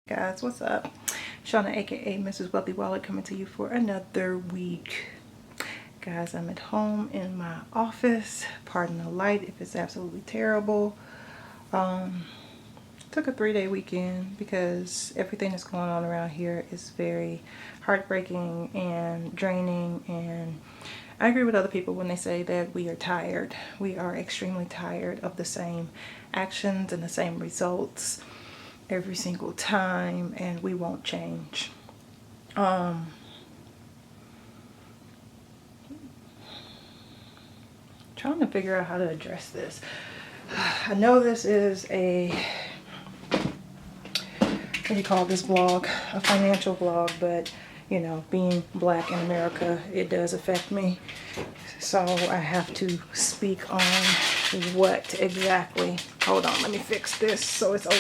Guys, what's up? Shauna, aka Mrs. Wealthy Wallet, coming to you for another week. Guys, I'm at home in my office. Pardon the light if it's absolutely terrible. Took a 3-day weekend because everything that's going on around here is very heartbreaking and draining, and I agree with other people when they say that we are tired. We are extremely tired of the same actions and the same results every single time, and we won't change. Trying to figure out how to address this. I know this is a, what do you call this vlog? A financial vlog, but you know, being black in America, it does affect me. So I have to speak on what exactly, hold on, let me fix this so it's open.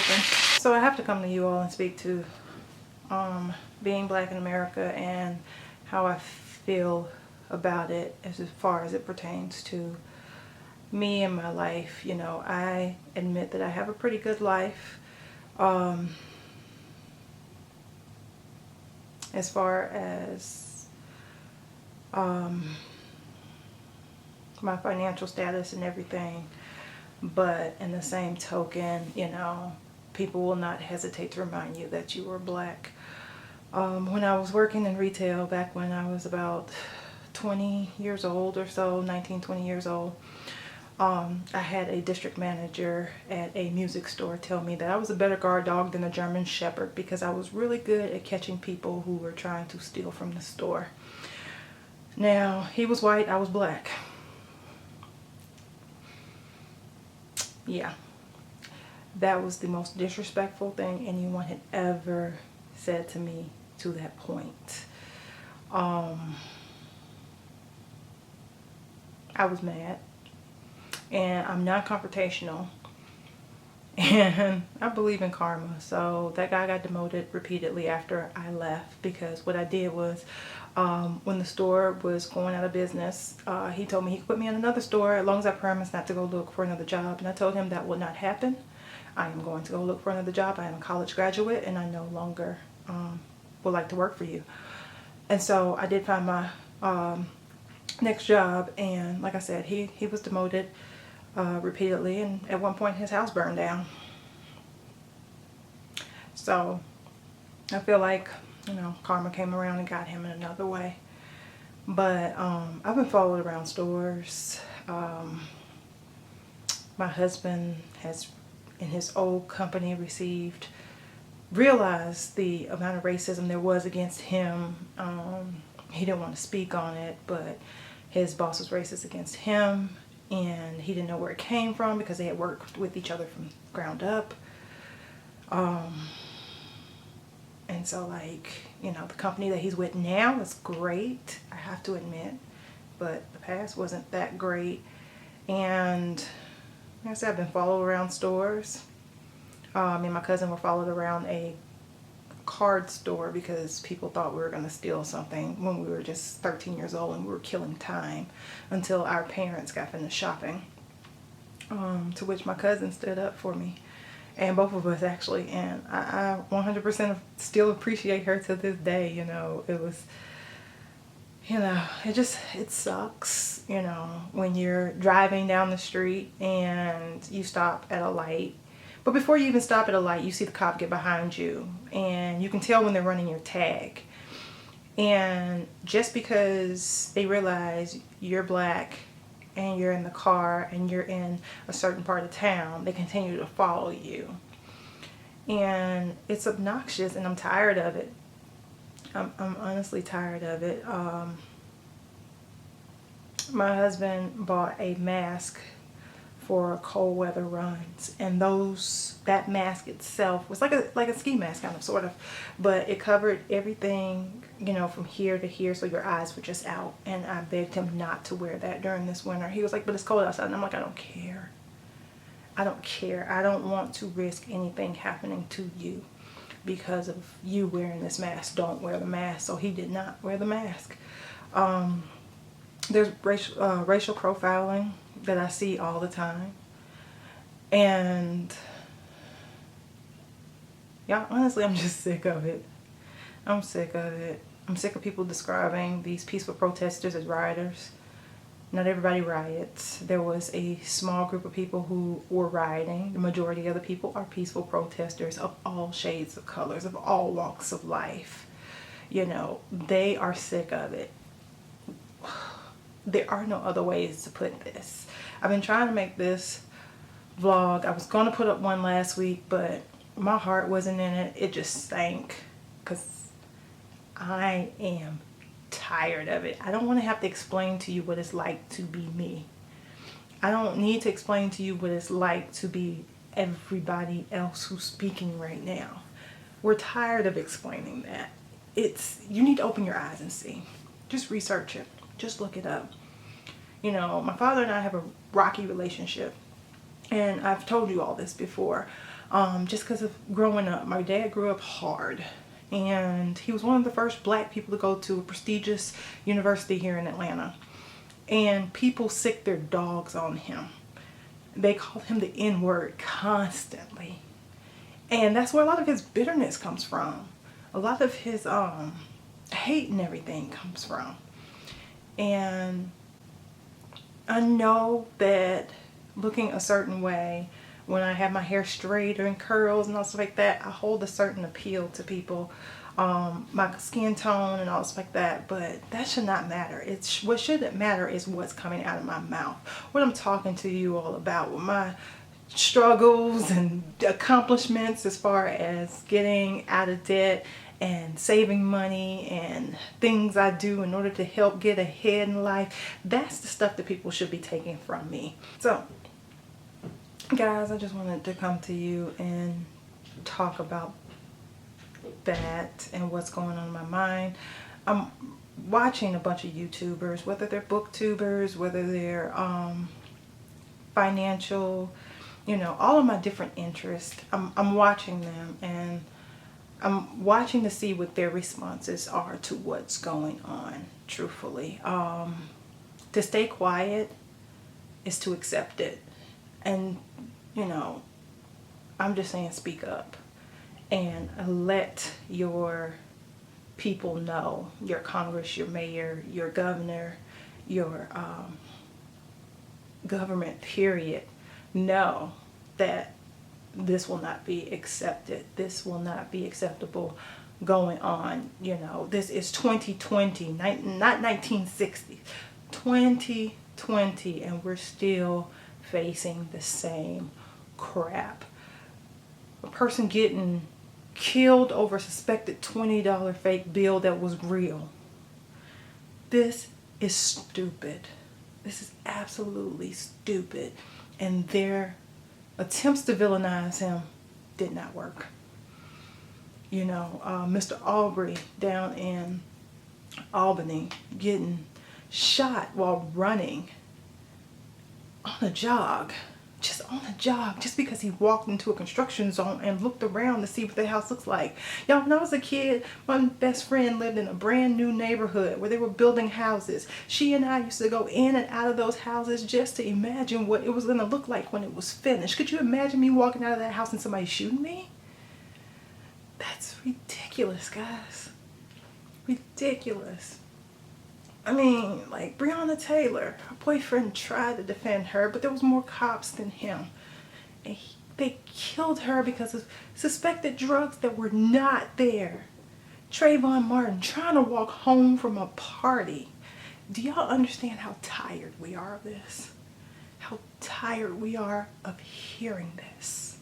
So I have to come to you all and speak to being black in America and how I feel about it as far as it pertains to me and my life. You know, I admit that I have a pretty good life. As far as my financial status and everything, but in the same token, you know, people will not hesitate to remind you that you are black. When I was working in retail back when I was about 20 years old or so, 19, 20 years old, I had a district manager at a music store tell me that I was a better guard dog than a German Shepherd because I was really good at catching people who were trying to steal from the store. Now, he was white, I was black. Yeah, that was the most disrespectful thing anyone had ever said to me to that point. I was mad, and I'm not confrontational, and I believe in karma. So that guy got demoted repeatedly after I left, because what I did was, when the store was going out of business, he told me he could put me in another store as long as I promised not to go look for another job, and I told him that would not happen. I am going to go look for another job. I am a college graduate, and I no longer would like to work for you. And so I did find my next job, and like I said, he was demoted repeatedly, and at one point his house burned down. So I feel like, you know, karma came around and got him in another way. But I've been followed around stores. My husband has, in his old company, realized the amount of racism there was against him. He didn't want to speak on it, but his boss was racist against him, and he didn't know where it came from because they had worked with each other from ground up. And so, like, you know, the company that he's with now is great, I have to admit, but the past wasn't that great. And like I said, I've been followed around stores. Me and my cousin were followed around a card store because people thought we were going to steal something when we were just 13 years old, and we were killing time until our parents got finished shopping, to which my cousin stood up for me, and both of us actually, and I 100% still appreciate her to this day. You know, it was, you know, it sucks, you know, when you're driving down the street and you stop at a light. But before you even stop at a light, you see the cop get behind you, and you can tell when they're running your tag. And just because they realize you're black and you're in the car and you're in a certain part of town, they continue to follow you. And it's obnoxious, and I'm tired of it. I'm honestly tired of it. My husband bought a mask for cold weather runs, and that mask itself was like a ski mask, kind of, sort of, but it covered everything, you know, from here to here, so your eyes were just out. And I begged him not to wear that during this winter. He was like, but it's cold outside. And I'm like, I don't care. I don't care. I don't want to risk anything happening to you because of you wearing this mask. Don't wear the mask. So he did not wear the mask. There's racial profiling that I see all the time, and Y'all, honestly, I'm just sick of it. I'm sick of it. I'm sick of people describing these peaceful protesters as rioters. Not everybody riots. There was a small group of people who were rioting. The majority of the people are peaceful protesters of all shades of colors, of all walks of life. You know, they are sick of it. There are no other ways to put this. I've been trying to make this vlog. I was going to put up one last week, but my heart wasn't in it. It just stank because I am tired of it. I don't want to have to explain to you what it's like to be me. I don't need to explain to you what it's like to be everybody else who's speaking right now. We're tired of explaining that. You need to open your eyes and see. Just research it. Just look it up. You know, my father and I have a rocky relationship. And I've told you all this before. Just because of growing up. My dad grew up hard. And he was one of the first black people to go to a prestigious university here in Atlanta. And people sick their dogs on him. They called him the N-word constantly. And that's where a lot of his bitterness comes from. A lot of his hate and everything comes from. And I know that looking a certain way, when I have my hair straight or in curls and all stuff like that, I hold a certain appeal to people, my skin tone and all stuff like that, but that should not matter. What should matter is what's coming out of my mouth, what I'm talking to you all about, with my struggles and accomplishments as far as getting out of debt and saving money and things I do in order to help get ahead in life. That's the stuff that people should be taking from me. So guys, I just wanted to come to you and talk about that and what's going on in my mind. I'm watching a bunch of YouTubers, whether they're booktubers, whether they're financial, you know, all of my different interests. I'm watching them, and I'm watching to see what their responses are to what's going on, truthfully. To stay quiet is to accept it. And, you know, I'm just saying, speak up and let your people know, your Congress, your mayor, your governor, your government, period, know that this will not be accepted. This will not be acceptable going on. You know, this is 2020, not 1960, 2020, and we're still facing the same crap. A person getting killed over a suspected $20 fake bill that was real. This is stupid. This is absolutely stupid. And their attempts to villainize him did not work. You know, Mr. Aubrey down in Albany getting shot while running on a jog, just because he walked into a construction zone and looked around to see what the house looks like. Y'all, when I was a kid, my best friend lived in a brand new neighborhood where they were building houses. She and I used to go in and out of those houses just to imagine what it was going to look like when it was finished. Could you imagine me walking out of that house and somebody shooting me? That's ridiculous, guys. Ridiculous. I mean, like Breonna Taylor, her boyfriend tried to defend her, but there was more cops than him. And they killed her because of suspected drugs that were not there. Trayvon Martin trying to walk home from a party. Do y'all understand how tired we are of this? How tired we are of hearing this.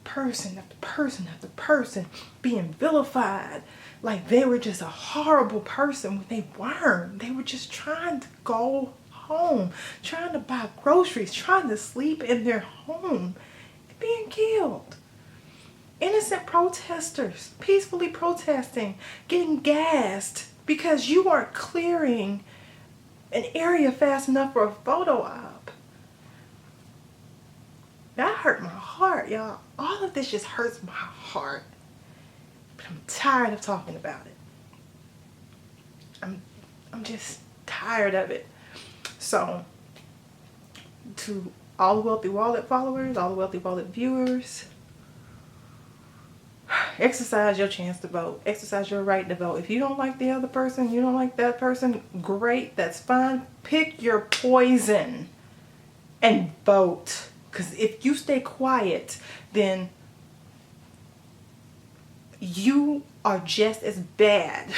Person after person after person being vilified like they were just a horrible person when they weren't. They were just trying to go home, trying to buy groceries, trying to sleep in their home, being killed. Innocent protesters peacefully protesting, getting gassed because you aren't clearing an area fast enough for a photo op. That hurt my heart, y'all. All of this just hurts my heart. But I'm tired of talking about it. I'm just tired of it. So, to all the Wealthy Wallet followers, all the Wealthy Wallet viewers, Exercise your chance to vote. Exercise your right to vote. If you don't like the other person, you don't like that person, great, that's fine. Pick your poison and vote. Because if you stay quiet, then you are just as bad.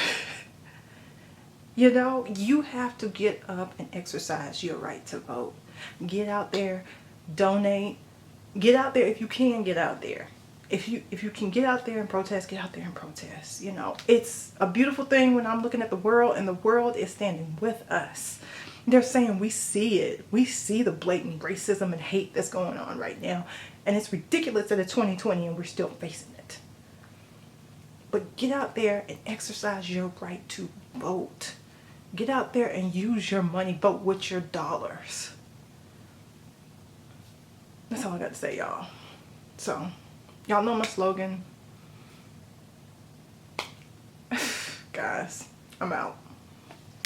You know, you have to get up and exercise your right to vote. Get out there, donate. Get out there if you can get out there. If you can get out there and protest, get out there and protest. You know, it's a beautiful thing when I'm looking at the world and the world is standing with us. They're saying we see it. We see the blatant racism and hate that's going on right now. And it's ridiculous that it's 2020 and we're still facing it. But get out there and exercise your right to vote. Get out there and use your money. Vote with your dollars. That's all I got to say, y'all. So, y'all know my slogan. Guys, I'm out.